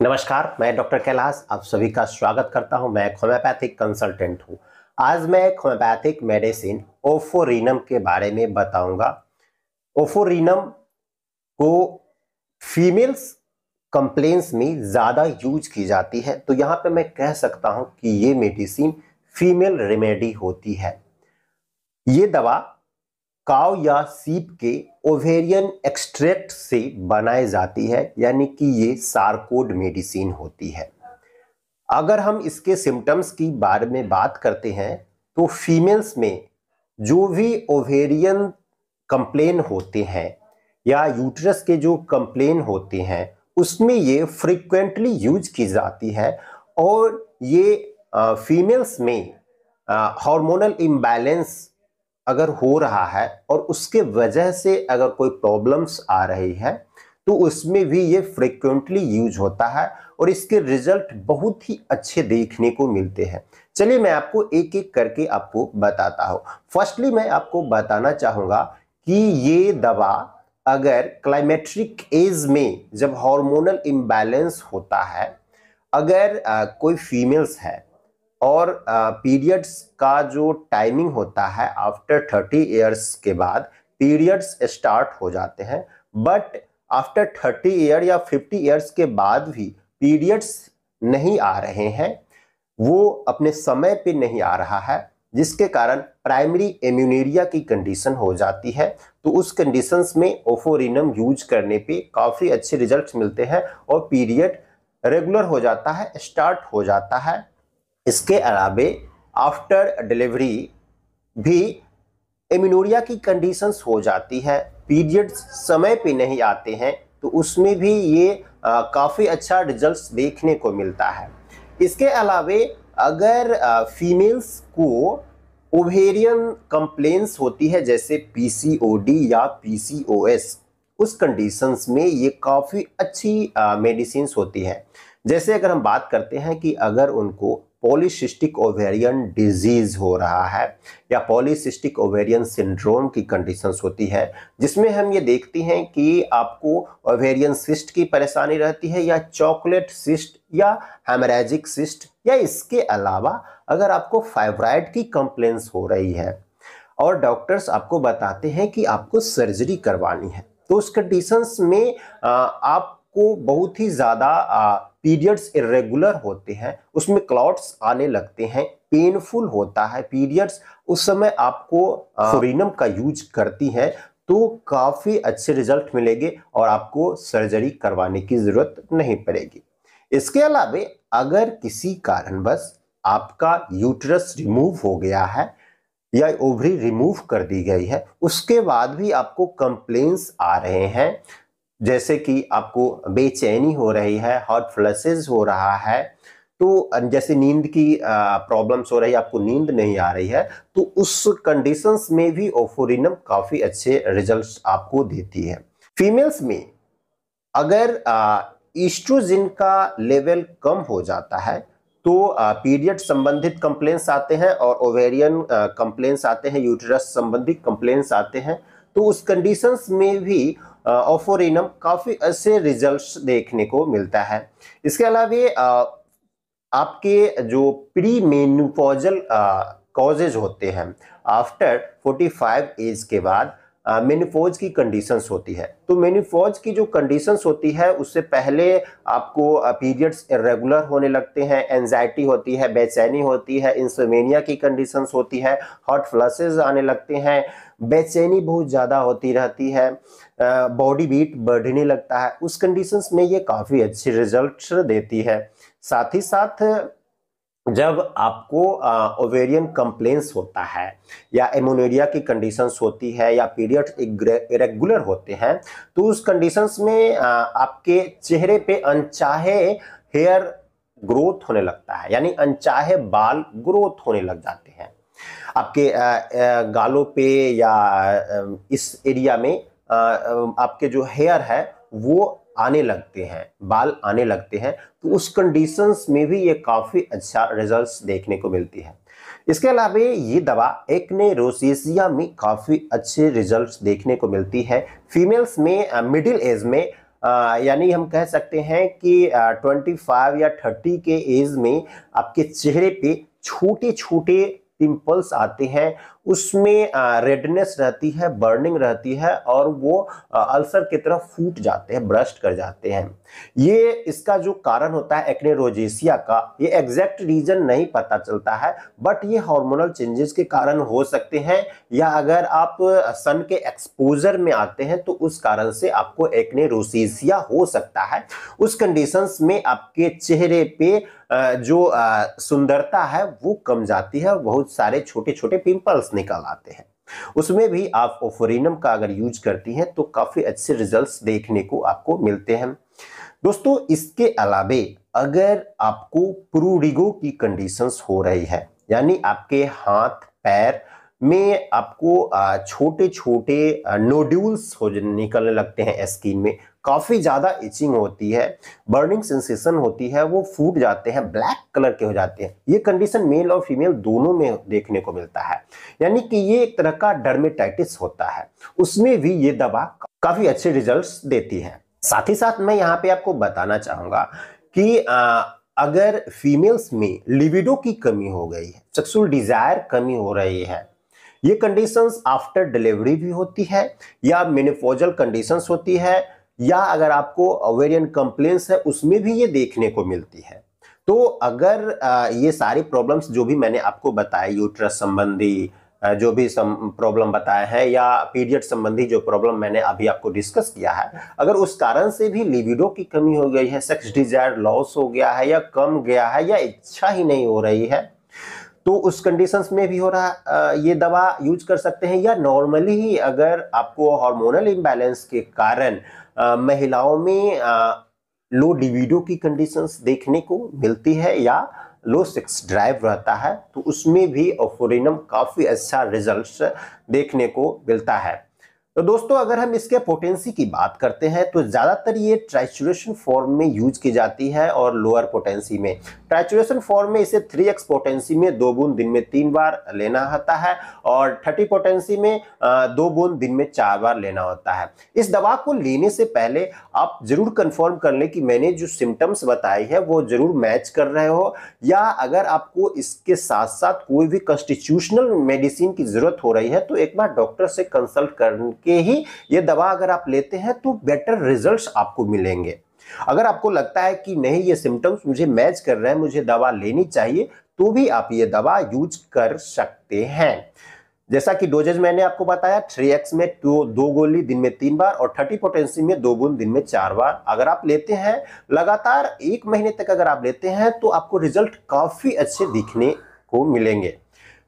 नमस्कार, मैं डॉक्टर कैलाश आप सभी का स्वागत करता हूं। मैं एक होम्योपैथिक कंसल्टेंट हूं। आज मैं एक होम्योपैथिक मेडिसिन ओफोरिनम के बारे में बताऊंगा। ओफोरिनम को फीमेल्स कंप्लेंट्स में ज़्यादा यूज की जाती है, तो यहाँ पे मैं कह सकता हूं कि ये मेडिसिन फीमेल रेमेडी होती है। ये दवा काव या सीप के ओवेरियन एक्सट्रैक्ट से बनाई जाती है, यानी कि ये सारकोड मेडिसिन होती है। अगर हम इसके सिम्टम्स की बारे में बात करते हैं तो फीमेल्स में जो भी ओवेरियन कंप्लेन होते हैं या यूट्रस के जो कंप्लेन होते हैं उसमें ये फ्रीक्वेंटली यूज की जाती है। और ये फीमेल्स में हार्मोनल इम्बैलेंस अगर हो रहा है और उसके वजह से अगर कोई प्रॉब्लम्स आ रही है तो उसमें भी ये फ्रीक्वेंटली यूज होता है और इसके रिजल्ट बहुत ही अच्छे देखने को मिलते हैं। चलिए मैं आपको एक एक करके आपको बताता हूँ। फर्स्टली मैं आपको बताना चाहूँगा कि ये दवा अगर क्लाइमेट्रिक एज में जब हार्मोनल इम्बैलेंस होता है, अगर कोई फीमेल्स है और पीरियड्स का जो टाइमिंग होता है आफ्टर 30 ईयर्स के बाद पीरियड्स स्टार्ट हो जाते हैं, बट आफ्टर 30 ईयर या 50 ईयर्स के बाद भी पीरियड्स नहीं आ रहे हैं, वो अपने समय पे नहीं आ रहा है, जिसके कारण प्राइमरी एम्यूनेरिया की कंडीशन हो जाती है। तो उस कंडीशंस में ओफोरिनम यूज करने पे काफ़ी अच्छे रिजल्ट्स मिलते हैं और पीरियड रेगुलर हो जाता है, स्टार्ट हो जाता है। इसके अलावे आफ्टर डिलीवरी भी एमिनोरिया की कंडीशंस हो जाती है, पीरियड्स समय पे नहीं आते हैं, तो उसमें भी ये काफ़ी अच्छा रिजल्ट्स देखने को मिलता है। इसके अलावे अगर फीमेल्स को ओवेरियन कंप्लेंट्स होती है जैसे पीसीओडी या पीसीओएस, उस कंडीशंस में ये काफ़ी अच्छी मेडिसिन्स होती है। जैसे अगर हम बात करते हैं कि अगर उनको पॉलीसिस्टिक ओवेरियन डिजीज हो रहा है या पॉलीसिस्टिक ओवेरियन सिंड्रोम की कंडीशंस होती है, जिसमें हम ये देखते हैं कि आपको ओवेरियन सिस्ट की परेशानी रहती है या चॉकलेट सिस्ट या हेमरेजिक सिस्ट, या इसके अलावा अगर आपको फाइब्राइड की कंप्लेंट्स हो रही है और डॉक्टर्स आपको बताते हैं कि आपको सर्जरी करवानी है, तो उस कंडीशंस में आपको बहुत ही ज़्यादा पीरियड्स इरेगुलर होते हैं, उसमें क्लॉट्स आने लगते हैं, पेनफुल होता है पीरियड्स, उस समय आपको ओफोरिनम का यूज करती हैं तो काफ़ी अच्छे रिजल्ट मिलेंगे और आपको सर्जरी करवाने की ज़रूरत नहीं पड़ेगी। इसके अलावा अगर किसी कारणवश आपका यूट्रस रिमूव हो गया है या ओवरी रिमूव कर दी गई है, उसके बाद भी आपको कंप्लेंट्स आ रहे हैं, जैसे कि आपको बेचैनी हो रही है, हॉट फ्लशेस हो रहा है, तो जैसे नींद की प्रॉब्लम्स हो रही है, आपको नींद नहीं आ रही है, तो उस कंडीशंस में भी ओफोरिनम काफ़ी अच्छे रिजल्ट्स आपको देती है। फीमेल्स में अगर ईस्ट्रोजन का लेवल कम हो जाता है तो पीरियड संबंधित कंप्लेंट्स आते हैं और ओवेरियन कंप्लेंट्स आते हैं, यूट्रस संबंधित कंप्लेंट्स आते हैं, तो उस कंडीशंस में भी ओफोरिनम काफ़ी अच्छे रिजल्ट्स देखने को मिलता है। इसके अलावा आपके जो प्री मेनोपॉजल कॉजेज होते हैं, आफ्टर 45 एज के बाद मेनोपॉज की कंडीशंस होती है, तो मेनोपॉज की जो कंडीशंस होती है उससे पहले आपको पीरियड्स इरेगुलर होने लगते हैं, एंजाइटी होती है, बेचैनी होती है, इंसोमेनिया की कंडीशंस होती है, हॉट फ्लशेस आने लगते हैं, बेचैनी बहुत ज़्यादा होती रहती है, बॉडी बीट बढ़ने लगता है। उस कंडीशंस में ये काफ़ी अच्छे रिजल्ट देती है। साथ ही साथ जब आपको ओवेरियन कंप्लेंट्स होता है या एमोनेरिया की कंडीशंस होती है या पीरियड्स इरेगुलर होते हैं, तो उस कंडीशंस में आपके चेहरे पे अनचाहे हेयर ग्रोथ होने लगता है, यानी अनचाहे बाल ग्रोथ होने लग जाते हैं आपके गालों पे या इस एरिया में आपके जो हेयर है वो आने लगते हैं, बाल आने लगते हैं, तो उस कंडीशंस में भी ये काफ़ी अच्छा रिजल्ट्स देखने को मिलती है। इसके अलावा ये दवा एक्ने रोसेसिया में काफ़ी अच्छे रिजल्ट्स देखने को मिलती है। फीमेल्स में मिडिल एज में यानी हम कह सकते हैं कि 25 या 30 के एज में आपके चेहरे पे छोटे छोटे पिंपल्स आते हैं, उसमें रेडनेस रहती है, बर्निंग रहती है और वो अल्सर की तरफ फूट जाते हैं, ब्रस्ट कर जाते हैं। ये इसका जो कारण होता है एक्ने रोजेसिया का, ये एग्जैक्ट रीजन नहीं पता चलता है, बट ये हार्मोनल चेंजेस के कारण हो सकते हैं, या अगर आप सन के एक्सपोजर में आते हैं तो उस कारण से आपको एक्ने रोजेसिया हो सकता है। उस कंडीशंस में आपके चेहरे पे जो सुंदरता है वो कम जाती है और बहुत सारे छोटे छोटे पिंपल्स निकल आते हैं। उसमें भी आप ओफोरिनम का अगर यूज करती हैं तो काफी अच्छे रिजल्ट्स देखने को आपको मिलते हैं। दोस्तों, इसके अलावे अगर आपको प्रूडिगो की कंडीशंस हो रही है, यानी आपके हाथ पैर में आपको छोटे छोटे नोड्यूल्स हो निकलने लगते हैं, स्किन में काफी ज्यादा इचिंग होती है, बर्निंग सेंसेशन होती है, वो फूट जाते हैं, ब्लैक कलर के हो जाते हैं, ये कंडीशन मेल और फीमेल दोनों में देखने को मिलता है। यानी कि ये एक तरह का डर्मेटाइटिस होता है, उसमें भी ये दवा काफी अच्छे रिजल्ट्स देती है। साथ ही साथ मैं यहाँ पे आपको बताना चाहूंगा कि अगर फीमेल्स में लिबिडो की कमी हो गई है, सेक्सुअल डिजायर कमी हो रही है, ये कंडीशंस आफ्टर डिलीवरी भी होती है या मेनोपॉजल कंडीशंस होती है, या अगर आपको ओवेरियन कंप्लेंट्स है उसमें भी ये देखने को मिलती है। तो अगर ये सारी प्रॉब्लम्स जो भी मैंने आपको बताया, यूट्रस संबंधी जो भी प्रॉब्लम बताए हैं या पीरियड संबंधी जो प्रॉब्लम मैंने अभी आपको डिस्कस किया है, अगर उस कारण से भी लिबिडो की कमी हो गई है, सेक्स डिजायर लॉस हो गया है या कम गया है या इच्छा ही नहीं हो रही है, तो उस कंडीशंस में भी हो रहा ये दवा यूज कर सकते हैं। या नॉर्मली ही अगर आपको हार्मोनल इम्बैलेंस के कारण महिलाओं में लो लिबिडो की कंडीशंस देखने को मिलती है या लो सेक्स ड्राइव रहता है, तो उसमें भी ओफोरिनम काफी अच्छा रिजल्ट्स देखने को मिलता है। तो दोस्तों, अगर हम इसके पोटेंसी की बात करते हैं तो ज्यादातर ये ट्राइचुरेशन फॉर्म में यूज की जाती है और लोअर पोटेंसी में। ट्राइचुरेशन फॉर्म में इसे 3x पोटेंसी में 2 बूंद दिन में 3 बार लेना होता है और 30 पोटेंसी में 2 बूंद दिन में 4 बार लेना होता है। इस दवा को लेने से पहले आप जरूर कंफर्म कर लें कि मैंने जो सिम्टम्स बताई है वो जरूर मैच कर रहे हो, या अगर आपको इसके साथ साथ कोई भी कॉन्स्टिट्यूशनल मेडिसिन की जरूरत हो रही है तो एक बार डॉक्टर से कंसल्ट करके ही ये दवा अगर आप लेते हैं तो बेटर रिजल्ट्स आपको मिलेंगे। अगर आपको लगता है कि नहीं ये सिम्टम्स मुझे मैच कर रहे हैं, मुझे दवा लेनी चाहिए, तो भी आप ये दवा यूज कर सकते हैं। जैसा कि डोजेज मैंने आपको बताया, 3x में 2 गोली दिन में 3 बार और 30 पोटेंसी में 2 बूंद दिन में 4 बार अगर आप लेते हैं लगातार 1 महीने तक अगर आप लेते हैं तो आपको रिजल्ट काफी अच्छे दिखने को मिलेंगे।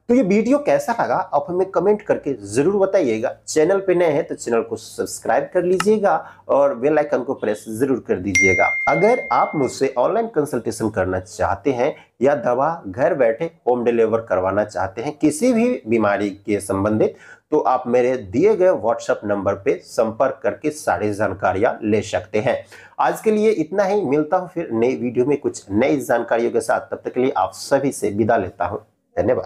तो ये वीडियो कैसा लगा आप हमें कमेंट करके जरूर बताइएगा। चैनल पे नए हैं तो चैनल को सब्सक्राइब कर लीजिएगा और बेल आइकन को प्रेस जरूर कर दीजिएगा। अगर आप मुझसे ऑनलाइन कंसल्टेशन करना चाहते हैं या दवा घर बैठे होम डिलीवर करवाना चाहते हैं किसी भी बीमारी के संबंधित, तो आप मेरे दिए गए व्हाट्सएप नंबर पे संपर्क करके सारी जानकारियां ले सकते हैं। आज के लिए इतना ही, मिलता हूं फिर नई वीडियो में कुछ नई जानकारियों के साथ। तब तक के लिए आप सभी से विदा लेता हूं। धन्यवाद।